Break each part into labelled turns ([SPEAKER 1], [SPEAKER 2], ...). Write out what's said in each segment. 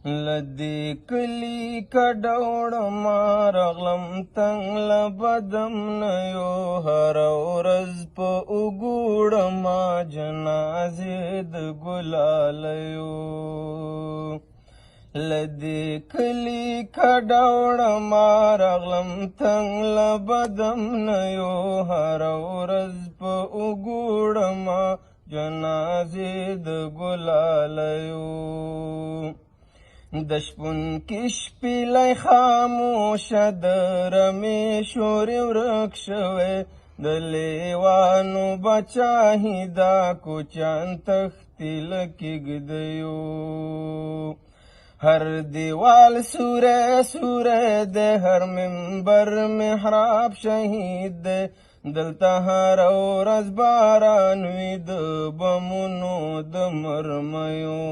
[SPEAKER 1] لدې کلي کډه وړمه راغلم تنګ له بدامنیو هره ورځ په اوږو وړمه جنازې د ګلالیو لدې کلي کډه وړمه راغلم تنګ له بدامنیو هره ورځ په اوږو وړمه جنازې د ګلالیو د شپون کې شپیلی خاموشه د رمې شورې ورک شوی د لیوانو بچاهي دا کوچیان تښتي له کېږدیو هر دیوال سوری سوری دی هر منبر محراب شهید دی دلته هره ورځ باران وي د بمونو د مرمیو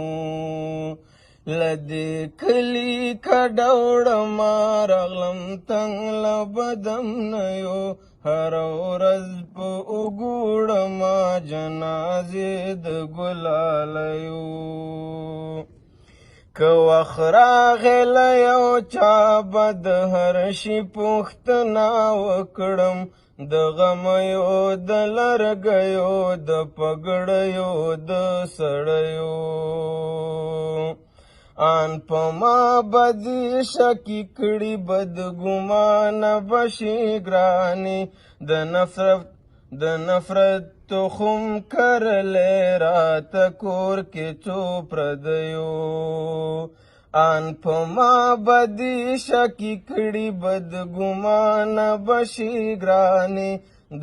[SPEAKER 1] لدې کلي کډه وړمه راغلم تنګ له بدامنیو هره ورځ په اوږو وړمه جنازې د ګلالیو که وخت راغی له یو چا به د هرشی پوښتنه وکړم د غمیو د لرګیو د پګړیو د سړیو آن په ما بدې شکې کړي بدګمانه به شي ګرانې د نفرت تخم کرلی راته کور کې څو پردیو آن په ما بدې شکې کړي بدګمانه به شي ګرانې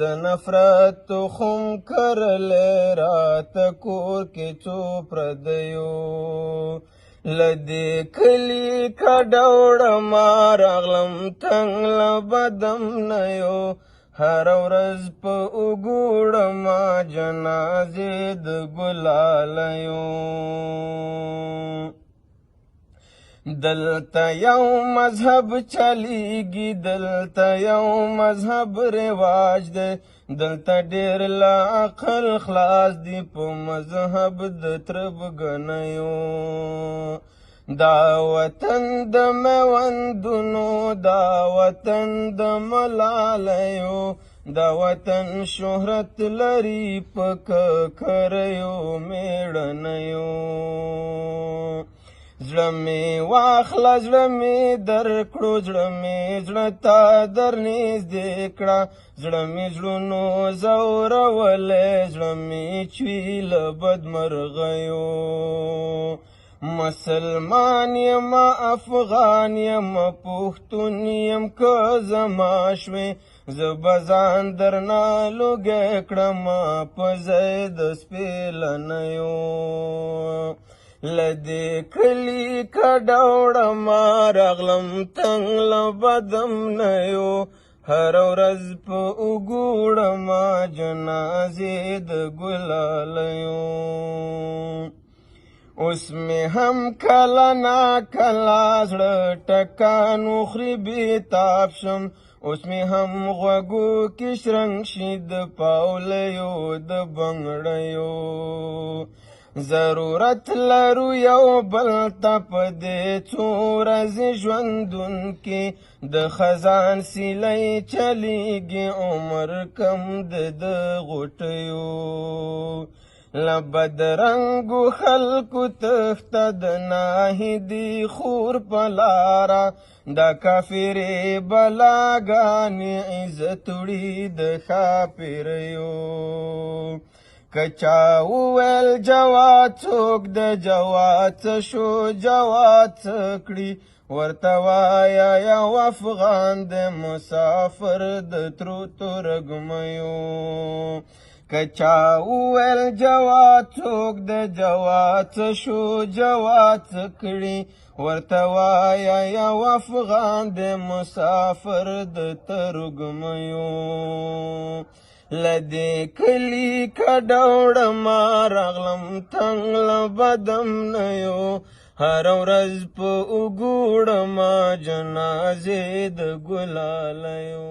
[SPEAKER 1] د نفرت تخم کرلی راته کور کې څو پردیو لدې کلي کډه وړمه راغلم تنګ له بدامنیو هره ورځ په اوږو وړمه جنازې د ګلالیو دلته یو مذهب چلیږي دلته یو مذهب رواج دی دلته ډېر له عقل خلاص دي په مذهب د تربګنیو دا وطن د میوندونو دا وطن د ملالیو دا وطن شهرت لري په ککریو میړنیو زړه مې واخله زړه مې درکړو زړه مې زړه ته در نږدې کړه زړه مې زړونو ځورولی زړه مې چوي له بدمرغیو مسلمان یم افغان یم پښتون یم که زما شوې زه به ځان درنه لوږی کړمه په ځای د سپېلنیو لدې کلي کډه وړمه راغلم تنګ له بدامنیو هره ورځ په اوږو وړمه جنازې د ګلالیو اوس مې هم کله ناکله زړه ټکان وخوري بېتاب شم اوس مې هم غوږو کې شرنګ شي د پاولیو د بنګړیو ضرورت لرو یو بل ته په دې څو ورځې ژوندون کې د خزان سیلی چلیږي عمر کم د غوټیو له بدرنګو خلکو تښته د ناهیدي خور په لاره دا کافرې بلاګانې عزت وړي د ښاپیریو که چا وویل جواد څوک د جواد څه شو جواد څه کړي ورته وایه یو افغان د مسافر د ترو ترږمیو که چا وویل جواد څوک د جواد څه شو جواد څه کړي ورته وایه یو افغان د مسافر د ترږمیو لدې کلي کډه وړمه راغلم تنګ له بدامنیو هره ورځ په اوږو وړمه جنازې د ګلالیو